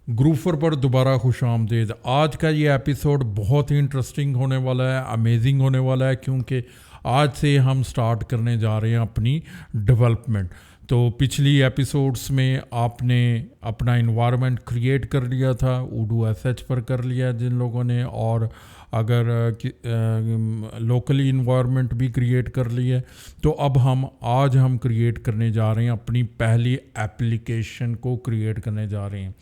ग्रूफर पर दोबारा खुश आमदीद। आज का ये एपिसोड बहुत ही इंटरेस्टिंग होने वाला है, अमेजिंग होने वाला है, क्योंकि आज से हम स्टार्ट करने जा रहे हैं अपनी डेवलपमेंट। तो पिछली एपिसोड्स में आपने अपना इन्वायरमेंट क्रिएट कर लिया था, उडू एसएच पर कर लिया जिन लोगों ने, और अगर लोकली इन्वायरमेंट भी क्रिएट कर ली है। तो अब आज हम क्रिएट करने जा रहे हैं, अपनी पहली एप्लीकेशन को क्रिएट करने जा रहे हैं।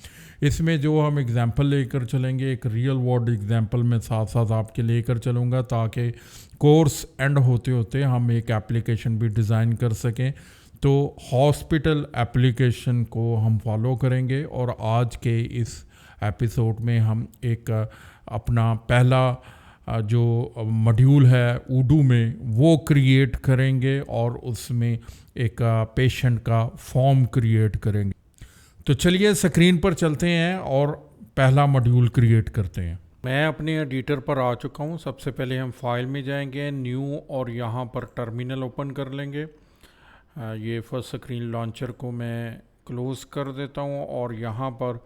इसमें जो हम एग्जांपल लेकर चलेंगे, एक रियल वर्ल्ड एग्जांपल मैं साथ साथ आपके लेकर चलूँगा, ताकि कोर्स एंड होते होते हम एक एप्लीकेशन भी डिज़ाइन कर सकें। तो हॉस्पिटल एप्लीकेशन को हम फॉलो करेंगे, और आज के इस एपिसोड में हम एक अपना पहला जो मॉड्यूल है उडू में वो क्रिएट करेंगे, और उसमें एक पेशेंट का फॉर्म क्रिएट करेंगे। तो चलिए स्क्रीन पर चलते हैं और पहला मॉड्यूल क्रिएट करते हैं। मैं अपने एडिटर पर आ चुका हूँ। सबसे पहले हम फाइल में जाएंगे, न्यू, और यहाँ पर टर्मिनल ओपन कर लेंगे। ये फर्स्ट स्क्रीन लॉन्चर को मैं क्लोज़ कर देता हूँ, और यहाँ पर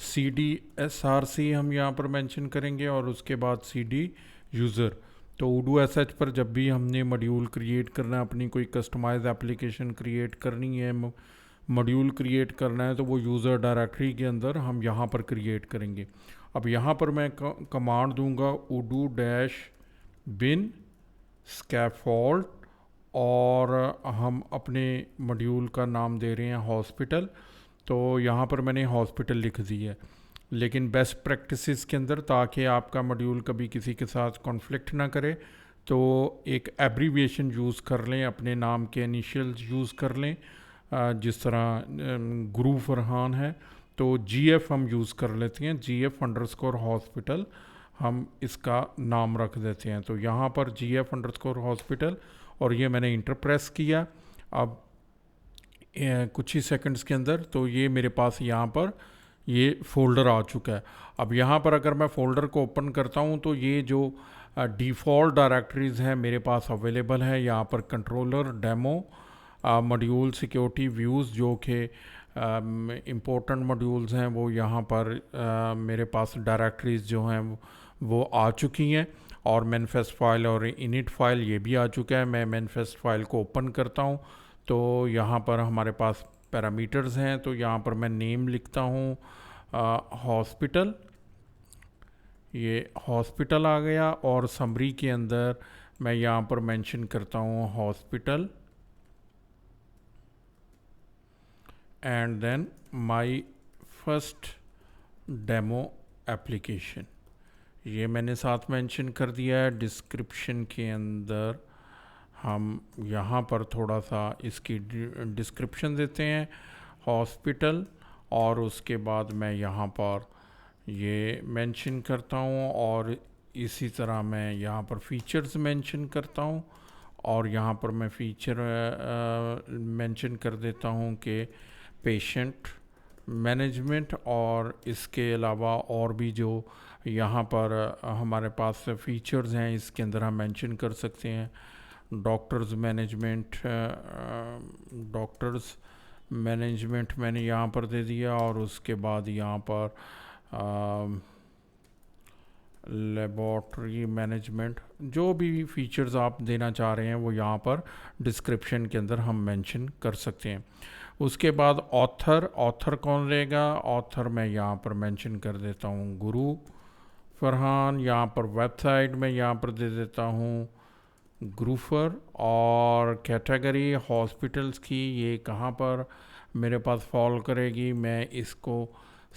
CDSRC हम यहाँ पर मेंशन करेंगे, और उसके बाद CD यूज़र। तो उडू एसएच पर जब भी हमने मॉड्यूल क्रिएट करना है, अपनी कोई कस्टमाइज एप्लीकेशन क्रिएट करनी है, मॉड्यूल क्रिएट करना है, तो वो यूज़र डायरेक्टरी के अंदर हम यहाँ पर क्रिएट करेंगे। अब यहाँ पर मैं कमांड दूंगा उडू -bin scaffold, और हम अपने मॉड्यूल का नाम दे रहे हैं हॉस्पिटल। तो यहाँ पर मैंने हॉस्पिटल लिख दी है, लेकिन बेस्ट प्रैक्टिसेस के अंदर, ताकि आपका मॉड्यूल कभी किसी के साथ कॉन्फ्लिक्ट ना करे, तो एक एब्रीविएशन यूज़ कर लें, अपने नाम के इनिशियल्स यूज़ कर लें। जिस तरह गुरु फरहान है, तो GF हम यूज़ कर लेते हैं, GF_हॉस्पिटल हम इसका नाम रख देते हैं। तो यहाँ पर GF_हॉस्पिटल, और ये मैंने इंटर प्रेस किया। अब कुछ ही सेकंड्स के अंदर तो ये मेरे पास यहाँ पर ये फ़ोल्डर आ चुका है। अब यहाँ पर अगर मैं फ़ोल्डर को ओपन करता हूँ, तो ये जो डिफ़ॉल्ट डायरेक्टरीज़ हैं मेरे पास अवेलेबल है। यहाँ पर controller, demo, module, security, views, जो कि इम्पोर्टेंट मॉड्यूल्स हैं, वो यहाँ पर मेरे पास डायरेक्टरीज़ जो हैं वो आ चुकी हैं। और मैनिफेस्ट फाइल और इनिट फाइल ये भी आ चुका है। मैं मैनिफेस्ट फाइल को ओपन करता हूँ, तो यहाँ पर हमारे पास पैरामीटर्स हैं। तो यहाँ पर मैं नेम लिखता हूँ हॉस्पिटल, ये हॉस्पिटल आ गया, और समरी के अंदर मैं यहाँ पर मेंशन करता हूँ hospital, and then my first demo application, ये मैंने साथ मेंशन कर दिया है। डिस्क्रिप्शन के अंदर हम यहाँ पर थोड़ा सा इसकी डिस्क्रिप्शन देते हैं हॉस्पिटल, और उसके बाद मैं यहाँ पर ये मेंशन करता हूँ, और इसी तरह मैं यहाँ पर फीचर्स मेंशन करता हूँ, और यहाँ पर मैं फीचर मेंशन कर देता हूँ कि पेशेंट मैनेजमेंट, और इसके अलावा और भी जो यहाँ पर हमारे पास फीचर्स हैं इसके अंदर हम मेंशन कर सकते हैं। डॉक्टर्स मैनेजमेंट मैंने यहाँ पर दे दिया, और उसके बाद यहाँ पर लेबॉर्ट्री मैनेजमेंट, जो भी फीचर्स आप देना चाह रहे हैं वो यहाँ पर डिस्क्रिप्शन के अंदर हम मेंशन कर सकते हैं। उसके बाद ऑथर कौन रहेगा? ऑथर मैं यहाँ पर मेंशन कर देता हूँ गुरु फरहान। यहाँ पर वेबसाइट में यहाँ पर दे देता हूँ ग्रूफर, और कैटेगरी हॉस्पिटल्स की ये कहाँ पर मेरे पास फॉल करेगी, मैं इसको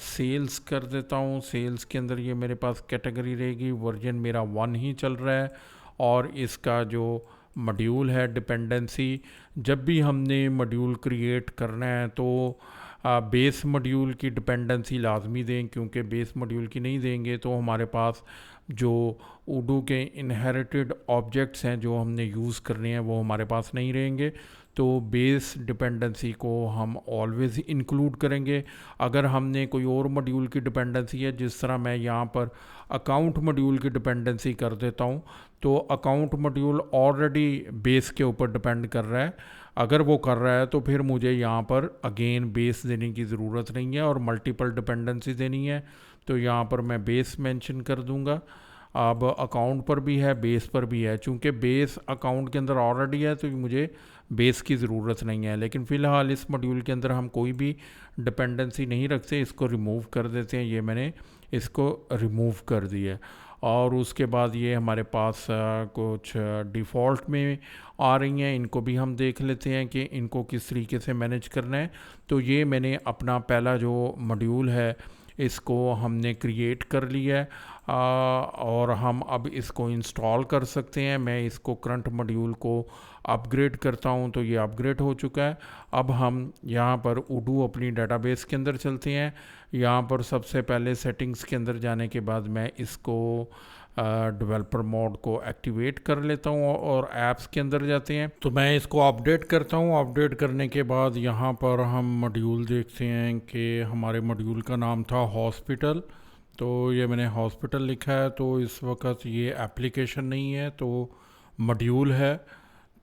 सेल्स कर देता हूँ। सेल्स के अंदर ये मेरे पास कैटेगरी रहेगी। वर्जन मेरा 1 ही चल रहा है, और इसका जो मॉड्यूल है डिपेंडेंसी, जब भी हमने मॉड्यूल क्रिएट करना है तो बेस मॉड्यूल की डिपेंडेंसी लाजमी दें, क्योंकि बेस मॉड्यूल की नहीं देंगे तो हमारे पास जो उडू के इनहेरिटेड ऑब्जेक्ट्स हैं जो हमने यूज़ करने हैं वो हमारे पास नहीं रहेंगे। तो बेस डिपेंडेंसी को हम ऑलवेज़ इंक्लूड करेंगे। अगर हमने कोई और मॉड्यूल की डिपेंडेंसी है, जिस तरह मैं यहाँ पर अकाउंट मॉड्यूल की डिपेंडेंसी कर देता हूँ, तो अकाउंट मॉड्यूल ऑलरेडी बेस के ऊपर डिपेंड कर रहा है। अगर वो कर रहा है तो फिर मुझे यहाँ पर अगेन बेस देने की ज़रूरत नहीं है और मल्टीपल डिपेंडेंसी देनी है, तो यहाँ पर मैं बेस मेंशन कर दूँगा। अब अकाउंट पर भी है, बेस पर भी है, चूँकि बेस अकाउंट के अंदर ऑलरेडी है तो मुझे बेस की ज़रूरत नहीं है। लेकिन फ़िलहाल इस मॉड्यूल के अंदर हम कोई भी डिपेंडेंसी नहीं रखते, इसको रिमूव कर देते हैं। ये मैंने इसको रिमूव कर दिया है। और उसके बाद ये हमारे पास कुछ डिफ़ॉल्ट में आ रही हैं, इनको भी हम देख लेते हैं कि इनको किस तरीके से मैनेज करना है। तो ये मैंने अपना पहला जो मॉड्यूल है इसको हमने क्रिएट कर लिया है, और हम अब इसको इंस्टॉल कर सकते हैं। मैं इसको करंट मॉड्यूल को अपग्रेड करता हूं, तो ये अपग्रेड हो चुका है। अब हम यहाँ पर उडू अपनी डेटाबेस के अंदर चलते हैं। यहाँ पर सबसे पहले सेटिंग्स के अंदर जाने के बाद मैं इसको डेवलपर मोड को एक्टिवेट कर लेता हूँ और ऐप्स के अंदर जाते हैं। तो मैं इसको अपडेट करता हूँ। अपडेट करने के बाद यहाँ पर हम मॉड्यूल देखते हैं कि हमारे मॉड्यूल का नाम था हॉस्पिटल, तो ये मैंने हॉस्पिटल लिखा है। तो इस वक्त ये एप्लीकेशन नहीं है, तो मॉड्यूल है।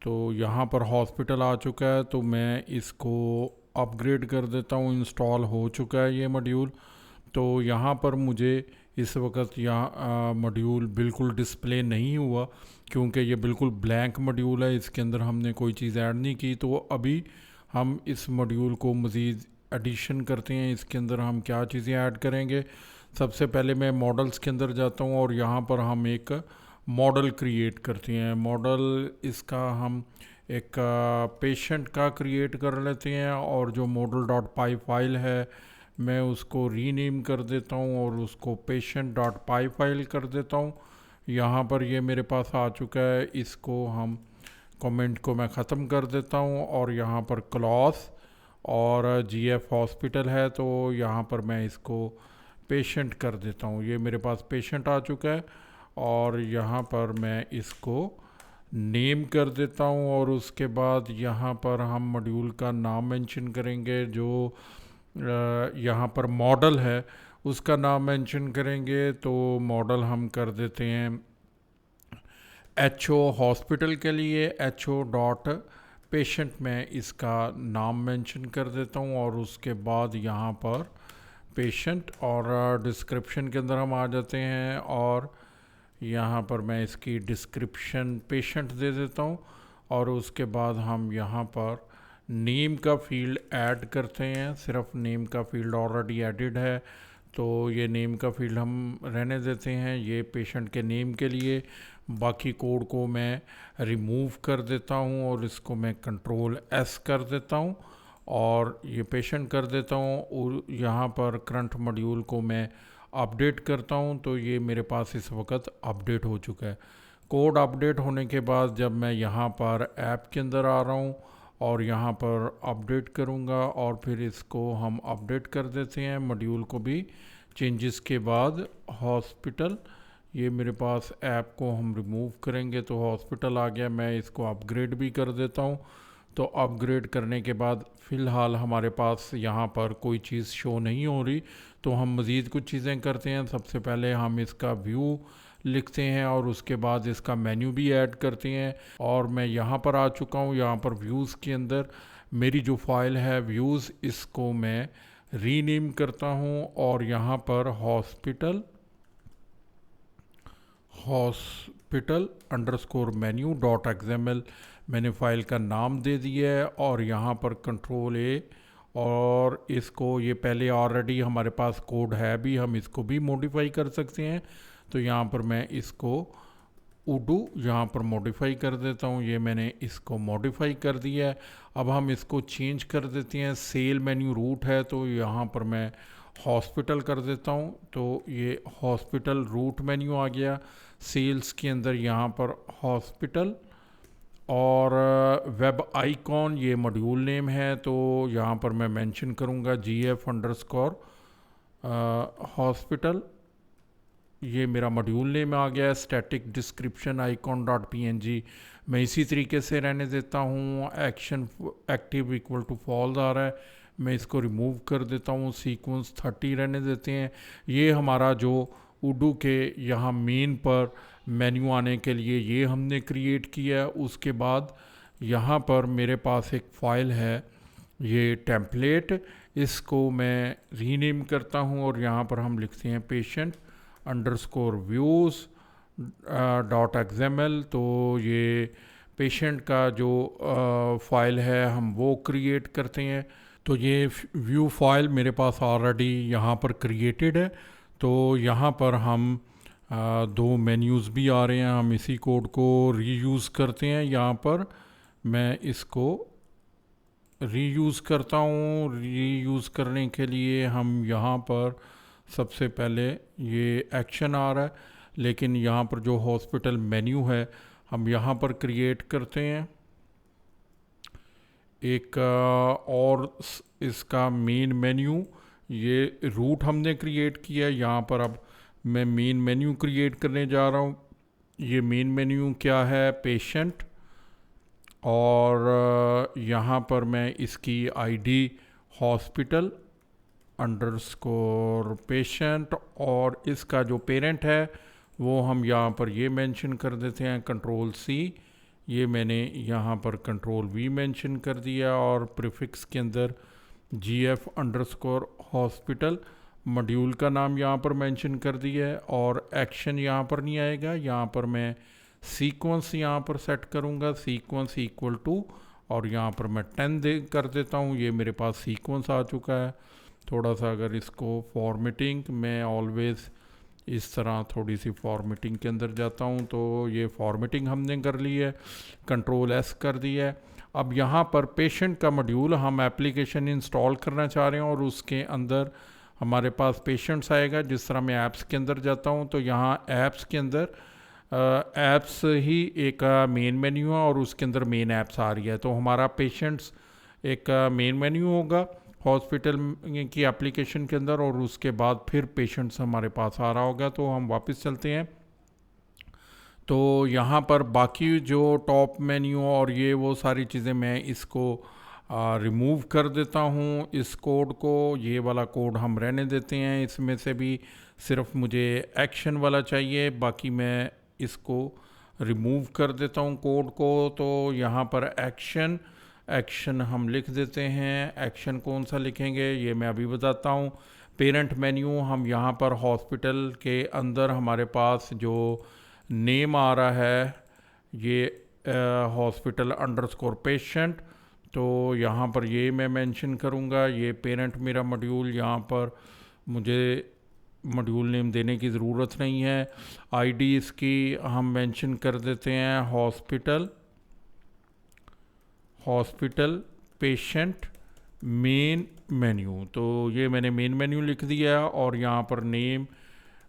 तो यहाँ पर हॉस्पिटल आ चुका है, तो मैं इसको अपग्रेड कर देता हूँ। इंस्टॉल हो चुका है ये मॉड्यूल। तो यहाँ पर मुझे इस वक्त यहाँ मॉड्यूल बिल्कुल डिस्प्ले नहीं हुआ, क्योंकि ये बिल्कुल ब्लैंक मॉड्यूल है, इसके अंदर हमने कोई चीज़ ऐड नहीं की। तो अभी हम इस मॉड्यूल को मज़ीद एडिशन करते हैं। इसके अंदर हम क्या चीज़ें ऐड करेंगे। सबसे पहले मैं मॉडल्स के अंदर जाता हूँ और यहाँ पर हम एक मॉडल क्रिएट करते हैं। मॉडल इसका हम एक पेशेंट का क्रिएट कर लेते हैं, और जो model.py फाइल है मैं उसको रीनेम कर देता हूँ और उसको patient.py फाइल कर देता हूँ। यहाँ पर ये मेरे पास आ चुका है। इसको हम कमेंट को मैं ख़त्म कर देता हूँ और यहाँ पर क्लॉस और GF हॉस्पिटल है, तो यहाँ पर मैं इसको पेशेंट कर देता हूँ। ये मेरे पास पेशेंट आ चुका है और यहाँ पर मैं इसको नेम कर देता हूँ। और उसके बाद यहाँ पर हम मॉड्यूल का नाम मेंशन करेंगे। जो यहाँ पर मॉडल है उसका नाम मेंशन करेंगे। तो मॉडल हम कर देते हैं HO हॉस्पिटल के लिए HO डॉट पेशेंट में इसका नाम मेंशन कर देता हूँ। और उसके बाद यहाँ पर पेशेंट और डिस्क्रिप्शन के अंदर हम आ जाते हैं और यहाँ पर मैं इसकी डिस्क्रिप्शन पेशेंट दे देता हूँ। और उसके बाद हम यहाँ पर नेम का फील्ड ऐड करते हैं। सिर्फ नेम का फील्ड ऑलरेडी एडिड है, तो ये नेम का फील्ड हम रहने देते हैं। ये पेशेंट के नेम के लिए। बाकी कोड को मैं रिमूव कर देता हूँ और इसको मैं कंट्रोल S कर देता हूँ और ये पेशेंट कर देता हूँ। और यहाँ पर करंट मॉड्यूल को मैं अपडेट करता हूँ, तो ये मेरे पास इस वक्त अपडेट हो चुका है। कोड अपडेट होने के बाद जब मैं यहाँ पर ऐप के अंदर आ रहा हूँ और यहाँ पर अपडेट करूँगा और फिर इसको हम अपडेट कर देते हैं मॉड्यूल को भी चेंजेस के बाद। हॉस्पिटल, ये मेरे पास ऐप को हम रिमूव करेंगे तो हॉस्पिटल आ गया। मैं इसको अपग्रेड भी कर देता हूँ। तो अपग्रेड करने के बाद फ़िलहाल हमारे पास यहाँ पर कोई चीज़ शो नहीं हो रही, तो हम मज़ीद कुछ चीज़ें करते हैं। सबसे पहले हम इसका व्यू लिखते हैं और उसके बाद इसका मेन्यू भी ऐड करते हैं। और मैं यहाँ पर आ चुका हूँ। यहाँ पर व्यूज़ के अंदर मेरी जो फाइल है व्यूज़, इसको मैं रीनेम करता हूँ और यहाँ पर hospital underscore menu dot XML मैंने फ़ाइल का नाम दे दिया है। और यहाँ पर कंट्रोल A, और इसको ये पहले ऑलरेडी हमारे पास कोड है भी, हम इसको भी मॉडिफाई कर सकते हैं। तो यहाँ पर मैं इसको उडू यहाँ पर मॉडिफाई कर देता हूँ। ये मैंने इसको मॉडिफाई कर दिया है। अब हम इसको चेंज कर देते हैं। सेल मेन्यू रूट है, तो यहाँ पर मैं हॉस्पिटल कर देता हूँ। तो ये हॉस्पिटल रूट मेन्यू आ गया। सेल्स के अंदर यहाँ पर हॉस्पिटल और वेब आइकॉन ये मॉड्यूल नेम है, तो यहाँ पर मैं मेंशन करूँगा GF अंडरस्कोर हॉस्पिटल। ये मेरा मॉड्यूल नेम आ गया है। Static description icon dot PNG मैं इसी तरीके से रहने देता हूँ। Action active equal to false आ रहा है, मैं इसको रिमूव कर देता हूँ। सीक्वेंस 30 रहने देते हैं। ये हमारा जो उडू के यहाँ मेन पर मेन्यू आने के लिए ये हमने क्रिएट किया है। उसके बाद यहाँ पर मेरे पास एक फ़ाइल है, ये टेम्पलेट, इसको मैं रीनेम करता हूँ और यहाँ पर हम लिखते हैं पेशेंट अंडरस्कोर व्यूज़ .xml। तो ये पेशेंट का जो फ़ाइल है हम वो क्रिएट करते हैं। तो ये व्यू फाइल मेरे पास ऑलरेडी यहाँ पर क्रिएटेड है। तो यहाँ पर हम दो मेन्यूज़ भी आ रहे हैं, हम इसी कोड को रीयूज़ करते हैं। यहाँ पर मैं इसको रीयूज़ करता हूँ। रीयूज़ करने के लिए हम यहाँ पर सबसे पहले ये एक्शन आ रहा है, लेकिन यहाँ पर जो हॉस्पिटल मेन्यू है हम यहाँ पर क्रिएट करते हैं एक और इसका मेन मेन्यू। ये रूट हमने क्रिएट किया है, यहाँ पर अब मैं मेन मेन्यू क्रिएट करने जा रहा हूँ। ये मेन मेन्यू क्या है, पेशेंट, और यहाँ पर मैं इसकी आईडी हॉस्पिटल अंडरस्कोर पेशेंट, और इसका जो पेरेंट है वो हम यहाँ पर ये मेंशन कर देते हैं कंट्रोल सी। ये मैंने यहाँ पर कंट्रोल वी मेंशन कर दिया, और प्रीफिक्स के अंदर GF अंडरस्कोर हॉस्पिटल मॉड्यूल का नाम यहाँ पर मेंशन कर दिया है। और एक्शन यहाँ पर नहीं आएगा, यहाँ पर मैं सीक्वेंस यहाँ पर सेट करूँगा, सीक्वेंस इक्वल टू, और यहाँ पर मैं 10 कर देता हूँ। ये मेरे पास सीक्वेंस आ चुका है। थोड़ा सा अगर इसको फॉर्मेटिंग, मैं ऑलवेज़ इस तरह थोड़ी सी फॉर्मेटिंग के अंदर जाता हूँ, तो ये फॉर्मेटिंग हमने कर ली है, कंट्रोल S कर दिया है। अब यहाँ पर पेशेंट का मॉड्यूल हम एप्लीकेशन इंस्टॉल करना चाह रहे हैं, और उसके अंदर हमारे पास पेशेंट्स आएगा। जिस तरह मैं ऐप्स के अंदर जाता हूँ तो यहाँ ऐप्स के अंदर ऐप्स ही एक मेन मेन्यू है, और उसके अंदर मेन ऐप्स आ रही है। तो हमारा पेशेंट्स एक मेन मेन्यू होगा हॉस्पिटल की एप्लीकेशन के अंदर, और उसके बाद फिर पेशेंट्स हमारे पास आ रहा होगा। तो हम वापस चलते हैं। तो यहाँ पर बाकी जो टॉप मेन्यू और ये वो सारी चीज़ें मैं इसको रिमूव कर देता हूँ, इस कोड को। ये वाला कोड हम रहने देते हैं, इसमें से भी सिर्फ मुझे एक्शन वाला चाहिए, बाकी मैं इसको रिमूव कर देता हूँ कोड को। तो यहाँ पर एक्शन हम लिख देते हैं। एक्शन कौन सा लिखेंगे ये मैं अभी बताता हूँ। पेरेंट मेन्यू हम यहाँ पर हॉस्पिटल के अंदर हमारे पास जो नेम आ रहा है ये हॉस्पिटल अंडरस्कोर पेशेंट, तो यहाँ पर ये मैं मेंशन करूँगा। ये पेरेंट मेरा मॉड्यूल, यहाँ पर मुझे मॉड्यूल नेम देने की ज़रूरत नहीं है। आईडी इसकी हम मेंशन कर देते हैं हॉस्पिटल पेशेंट मेन मेन्यू। तो ये मैंने मेन मेन्यू लिख दिया, और यहाँ पर नेम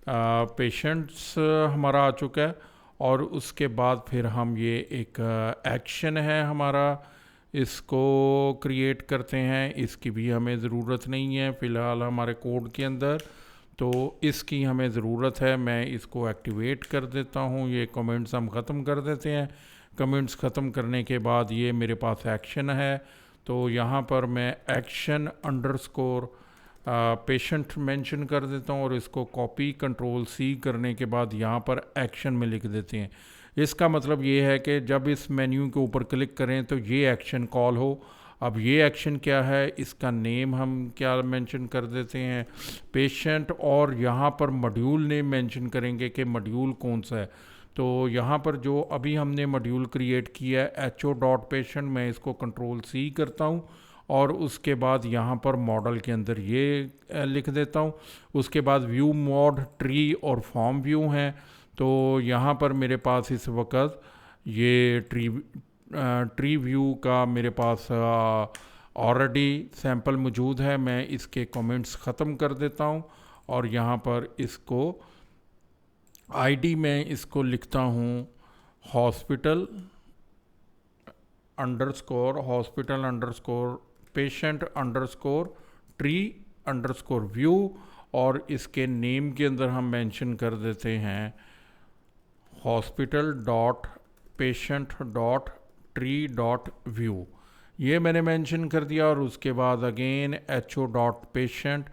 पेशेंट्स हमारा आ चुका है। और उसके बाद फिर हम ये एक एक्शन है हमारा, इसको क्रिएट करते हैं। इसकी भी हमें ज़रूरत नहीं है फ़िलहाल हमारे कोड के अंदर, तो इसकी हमें ज़रूरत है। मैं इसको एक्टिवेट कर देता हूँ। ये कमेंट्स हम ख़त्म कर देते हैं। कमेंट्स ख़त्म करने के बाद ये मेरे पास एक्शन है, तो यहाँ पर मैं एक्शन अंडरस्कोर पेशेंट मेंशन कर देता हूँ, और इसको कॉपी कंट्रोल C करने के बाद यहाँ पर एक्शन में लिख देते हैं। इसका मतलब ये है कि जब इस मेन्यू के ऊपर क्लिक करें तो ये एक्शन कॉल हो। अब ये एक्शन क्या है, इसका नेम हम क्या मेंशन कर देते हैं, पेशेंट, और यहाँ पर मॉड्यूल नेम मेंशन करेंगे कि मॉड्यूल कौन सा है। तो यहाँ पर जो अभी हमने मॉड्यूल क्रिएट किया है HO.patient, मैं इसको कंट्रोल C करता हूँ, और उसके बाद यहाँ पर मॉडल के अंदर ये लिख देता हूँ। उसके बाद व्यू मोड ट्री और फॉर्म व्यू हैं। तो यहाँ पर मेरे पास इस वक्त ये ट्री व्यू का मेरे पास ऑलरेडी सैम्पल मौजूद है। मैं इसके कमेंट्स ख़त्म कर देता हूँ, और यहाँ पर इसको आईडी में इसको लिखता हूँ hospital underscore patient underscore tree underscore view, और इसके नेम के अंदर हम मेंशन कर देते हैं hospital.patient.tree.view। ये मैंने मेंशन कर दिया, और उसके बाद अगेन HO.patient,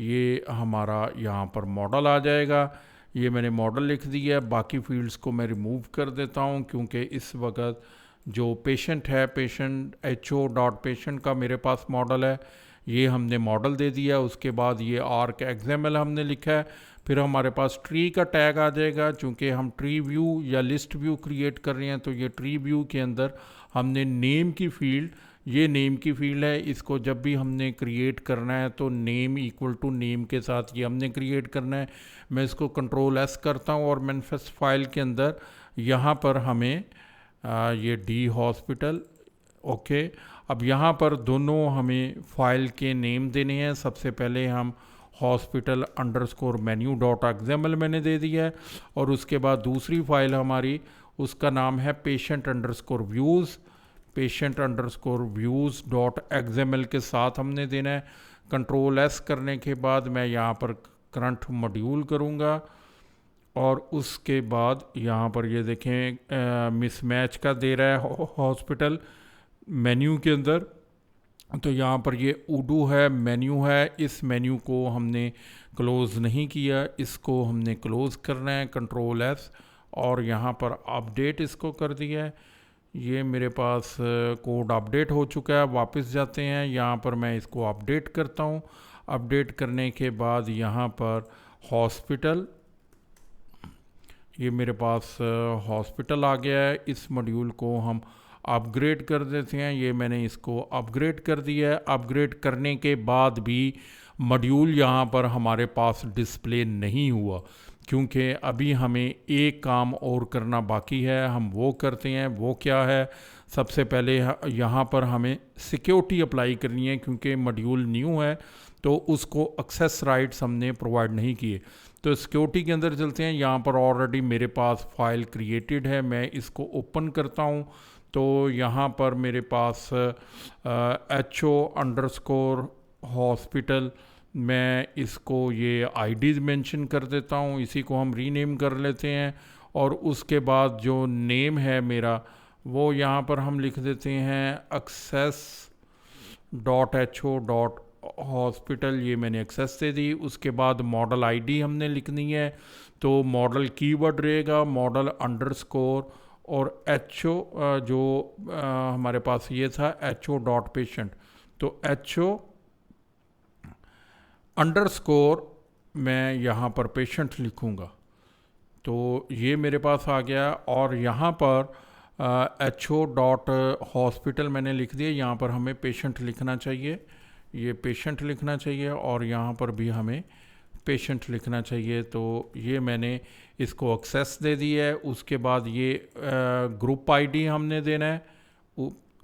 ये हमारा यहाँ पर मॉडल आ जाएगा। ये मैंने मॉडल लिख दिया है। बाकी फील्ड्स को मैं रिमूव कर देता हूँ, क्योंकि इस वक्त जो पेशेंट है, पेशेंट HO डॉट पेशेंट का मेरे पास मॉडल है, ये हमने मॉडल दे दिया। उसके बाद ये आर्क XML हमने लिखा है। फिर हमारे पास ट्री का टैग आ जाएगा, चूँकि हम ट्री व्यू या लिस्ट व्यू क्रिएट कर रहे हैं, तो ये ट्री व्यू के अंदर हमने नेम की फील्ड, ये नेम की फील्ड है, इसको जब भी हमने क्रिएट करना है तो नेम इक्वल टू नेम के साथ ये हमने क्रिएट करना है। मैं इसको Ctrl+S करता हूँ और मैनिफेस्ट फाइल के अंदर यहाँ पर हमें ये D हॉस्पिटल, ओके। अब यहाँ पर दोनों हमें फाइल के नेम देने हैं। सबसे पहले हम hospital underscore menu dot XML मैंने दे दिया है, और उसके बाद दूसरी फाइल हमारी, उसका नाम है patient underscore views, patient underscore views dot XML के साथ हमने देना है। Ctrl+S करने के बाद मैं यहाँ पर करंट मॉड्यूल करूँगा, और उसके बाद यहाँ पर ये देखें मिसमैच का दे रहा है हॉस्पिटल मेन्यू के अंदर। तो यहाँ पर ये उडू है, मेन्यू है, इस मेन्यू को हमने क्लोज़ नहीं किया, इसको हमने क्लोज़ करना है Ctrl+S, और यहाँ पर अपडेट इसको कर दिया है। ये मेरे पास कोड अपडेट हो चुका है। वापस जाते हैं, यहाँ पर मैं इसको अपडेट करता हूँ। अपडेट करने के बाद यहाँ पर हॉस्पिटल, ये मेरे पास हॉस्पिटल आ गया है। इस मॉड्यूल को हम अपग्रेड कर देते हैं। ये मैंने इसको अपग्रेड कर दिया है। अपग्रेड करने के बाद भी मॉड्यूल यहाँ पर हमारे पास डिस्प्ले नहीं हुआ, क्योंकि अभी हमें एक काम और करना बाकी है। हम वो करते हैं। वो क्या है? सबसे पहले यहाँ पर हमें सिक्योरिटी अप्लाई करनी है, क्योंकि मॉड्यूल न्यू है तो उसको एक्सेस राइट्स हमने प्रोवाइड नहीं किए। तो सिक्योरिटी के अंदर चलते हैं। यहाँ पर ऑलरेडी मेरे पास फाइल क्रिएटेड है, मैं इसको ओपन करता हूँ। तो यहाँ पर मेरे पास HO अंडरस्कोर हॉस्पिटल, मैं इसको ये आईडी मेंशन कर देता हूँ, इसी को हम रीनेम कर लेते हैं। और उसके बाद जो नेम है मेरा, वो यहाँ पर हम लिख देते हैं access dot HO dot hospital, ये मैंने एक्सेस दे दी। उसके बाद मॉडल आईडी हमने लिखनी है, तो मॉडल कीवर्ड रहेगा मॉडल अंडरस्कोर और HO जो हमारे पास ये था HO डॉट पेशेंट, तो HO अंडरस्कोर मैं यहाँ पर पेशेंट लिखूँगा। तो ये मेरे पास आ गया, और यहाँ पर HO डॉट हॉस्पिटल मैंने लिख दिया। यहाँ पर हमें पेशेंट लिखना चाहिए, ये पेशेंट लिखना चाहिए, और यहाँ पर भी हमें पेशेंट लिखना चाहिए। तो ये मैंने इसको एक्सेस दे दी है। उसके बाद ये ग्रुप आईडी हमने देना है,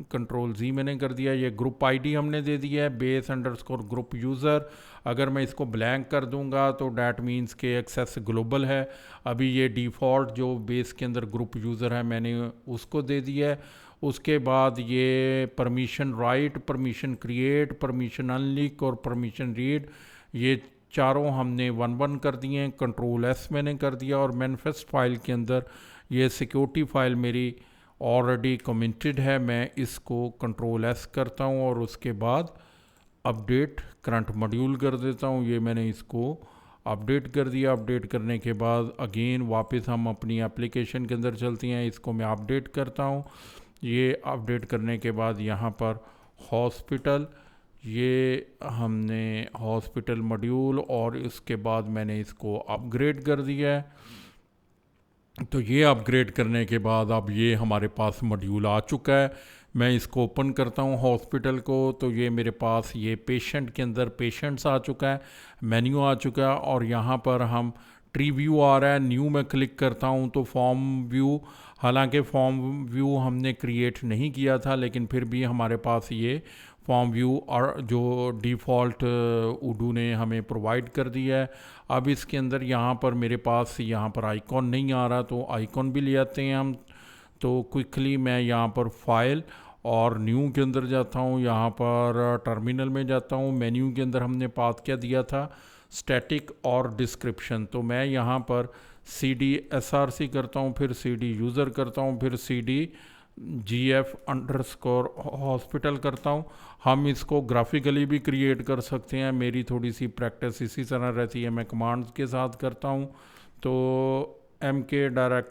Ctrl+Z मैंने कर दिया। ये ग्रुप आईडी हमने दे दिया है बेस अंडरस्कोर ग्रुप यूज़र। अगर मैं इसको ब्लैंक कर दूंगा तो डैट मीन्स के एक्सेस ग्लोबल है। अभी ये डिफ़ॉल्ट जो बेस के अंदर ग्रुप यूज़र है मैंने उसको दे दिया है। उसके बाद ये permission write, permission create, permission unlink और परमिशन रीड, ये चारों हमने 1-1 कर दिए हैं। Ctrl+S मैंने कर दिया, और मैनिफेस्ट फाइल के अंदर ये सिक्योरिटी फाइल मेरी ऑलरेडी कमिटेड है। मैं इसको Ctrl+S करता हूँ, और उसके बाद अपडेट करंट मॉड्यूल कर देता हूँ। ये मैंने इसको अपडेट कर दिया। अपडेट करने के बाद अगेन वापस हम अपनी एप्लीकेशन के अंदर चलते हैं। इसको मैं अपडेट करता हूँ। ये अपडेट करने के बाद यहाँ पर हॉस्पिटल, ये हमने हॉस्पिटल मॉड्यूल, और इसके बाद मैंने इसको अपग्रेड कर दिया है। तो ये अपग्रेड करने के बाद अब ये हमारे पास मॉड्यूल आ चुका है। मैं इसको ओपन करता हूँ हॉस्पिटल को, तो ये मेरे पास ये पेशेंट के अंदर पेशेंट्स आ चुका है, मेन्यू आ चुका है, और यहाँ पर हम ट्री व्यू आ रहा है। न्यू में क्लिक करता हूँ तो फॉर्म व्यू, हालांकि फॉर्म व्यू हमने क्रिएट नहीं किया था, लेकिन फिर भी हमारे पास ये फॉर्म व्यू और जो डिफ़ॉल्ट उडू ने हमें प्रोवाइड कर दिया है। अब इसके अंदर यहाँ पर मेरे पास यहाँ पर आइकॉन नहीं आ रहा, तो आइकॉन भी ले आते हैं हम। तो क्विकली मैं यहाँ पर फाइल और न्यू के अंदर जाता हूँ, यहाँ पर टर्मिनल में जाता हूँ। मेन्यू के अंदर हमने पाथ क्या दिया था, स्टैटिक और डिस्क्रिप्शन। तो मैं यहाँ पर CD SRC करता हूँ, फिर CD यूज़र करता हूँ, फिर CD GF अंडरस्कोर हॉस्पिटल करता हूँ। हम इसको ग्राफिकली भी क्रिएट कर सकते हैं। मेरी थोड़ी सी प्रैक्टिस इसी तरह रहती है, मैं कमांड्स के साथ करता हूँ। तो MKDIR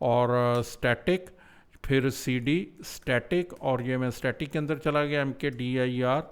और स्टैटिक, फिर cd स्टैटिक, और ये मैं स्टैटिक के अंदर चला गया mkdir,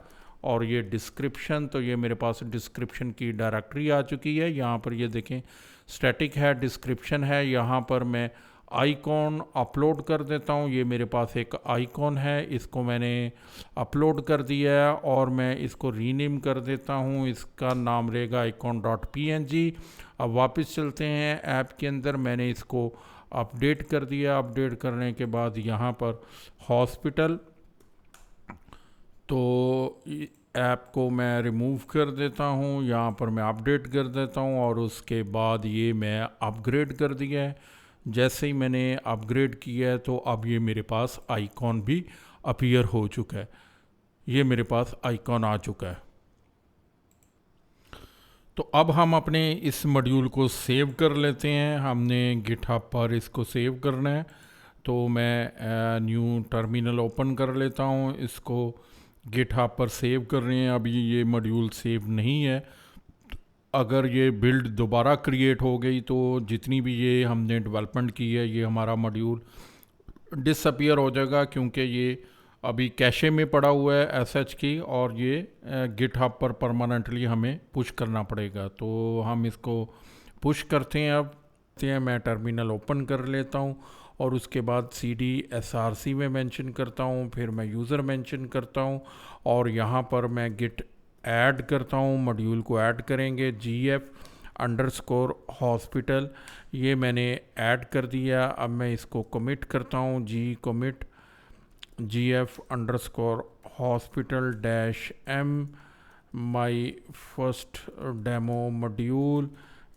और ये डिस्क्रिप्शन, तो ये मेरे पास डिस्क्रिप्शन की डायरेक्टरी आ चुकी है। यहाँ पर ये देखें स्टैटिक है, डिस्क्रिप्शन है। यहाँ पर मैं आइकॉन अपलोड कर देता हूँ। ये मेरे पास एक आइकॉन है, इसको मैंने अपलोड कर दिया है और मैं इसको रीनेम कर देता हूँ। इसका नाम रहेगा icon.png। अब वापस चलते हैं ऐप के अंदर, मैंने इसको अपडेट कर दिया। अपडेट करने के बाद यहाँ पर हॉस्पिटल, तो ऐप को मैं रिमूव कर देता हूँ, यहाँ पर मैं अपडेट कर देता हूँ और उसके बाद ये मैं अपग्रेड कर दिया है। जैसे ही मैंने अपग्रेड किया है तो अब ये मेरे पास आइकॉन भी अपीयर हो चुका है, ये मेरे पास आइकॉन आ चुका है। तो अब हम अपने इस मॉड्यूल को सेव कर लेते हैं। हमने गिटहब पर इसको सेव करना है, तो मैं न्यू टर्मिनल ओपन कर लेता हूँ। इसको गिटहब पर सेव कर रहे हैं। अभी ये मॉड्यूल सेव नहीं है। अगर ये बिल्ड दोबारा क्रिएट हो गई तो जितनी भी ये हमने डेवलपमेंट की है ये हमारा मॉड्यूल डिसअपीयर हो जाएगा, क्योंकि ये अभी कैशे में पड़ा हुआ है एसएच की, और ये गिटहब पर परमानेंटली हमें पुश करना पड़ेगा। तो हम इसको पुश करते हैं। अब मैं टर्मिनल ओपन कर लेता हूँ और उसके बाद cd src में मेंशन करता हूँ, फिर मैं यूज़र मेंशन करता हूँ और यहाँ पर मैं गिट ऐड करता हूँ। मॉड्यूल को ऐड करेंगे gf_hospital, ये मैंने ऐड कर दिया। अब मैं इसको कमिट करता हूँ, commit gf_hospital-m my first demo module,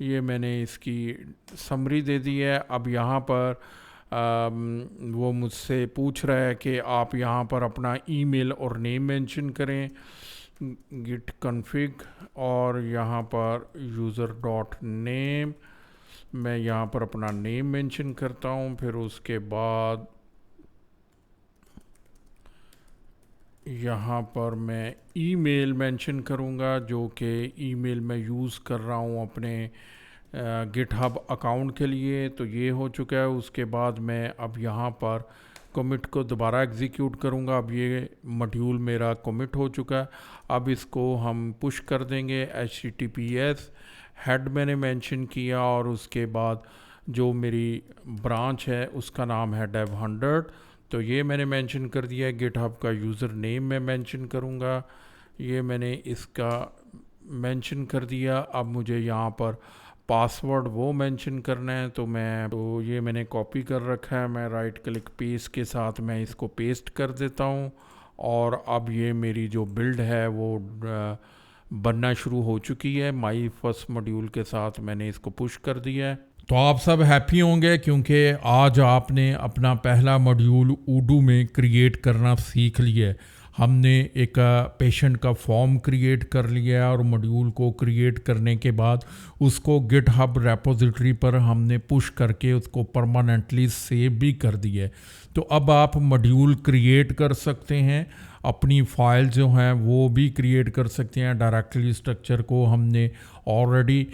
ये मैंने इसकी समरी दे दी है। अब यहाँ पर वो मुझसे पूछ रहा है कि आप यहाँ पर अपना ईमेल और नेम मेंशन करें, git config, और यहाँ पर user.name, मैं यहाँ पर अपना नेम मेंशन करता हूँ। फिर उसके बाद यहाँ पर मैं ईमेल मेंशन करूँगा, जो कि ईमेल मैं यूज़ कर रहा हूँ अपने गिटहब अकाउंट के लिए। तो ये हो चुका है। उसके बाद मैं अब यहाँ पर कमिट को दोबारा एग्जीक्यूट करूँगा। अब ये मॉड्यूल मेरा कमिट हो चुका है। अब इसको हम पुश कर देंगे। https हेड मैंने मेंशन किया और उसके बाद जो मेरी ब्रांच है उसका नाम है dev100, तो ये मैंने मेंशन कर दिया है। गिटहब का यूज़र नेम मैं मेंशन करूँगा, ये मैंने इसका मेंशन कर दिया। अब मुझे यहाँ पर पासवर्ड वो मेंशन करना है, तो ये मैंने कॉपी कर रखा है। मैं राइट क्लिक पेस्ट के साथ मैं इसको पेस्ट कर देता हूँ और अब ये मेरी जो बिल्ड है वो बनना शुरू हो चुकी है। माई फर्स्ट मॉड्यूल के साथ मैंने इसको पुश कर दिया है। तो आप सब हैप्पी होंगे क्योंकि आज आपने अपना पहला मॉड्यूल ऊडू में क्रिएट करना सीख लिया है। हमने एक पेशेंट का फॉर्म क्रिएट कर लिया है और मॉड्यूल को क्रिएट करने के बाद उसको गिटहब रेपोजिटरी पर हमने पुश करके उसको परमानेंटली सेव भी कर दिया है। तो अब आप मॉड्यूल क्रिएट कर सकते हैं, अपनी फाइल जो हैं वो भी क्रिएट कर सकते हैं। डायरेक्टरी स्ट्रक्चर को हमने ऑलरेडी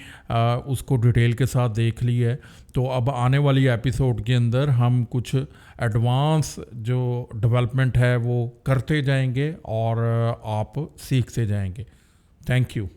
उसको डिटेल के साथ देख लिया है। तो अब आने वाली एपिसोड के अंदर हम कुछ एडवांस जो डेवलपमेंट है वो करते जाएंगे और आप सीखते जाएंगे। Thank you.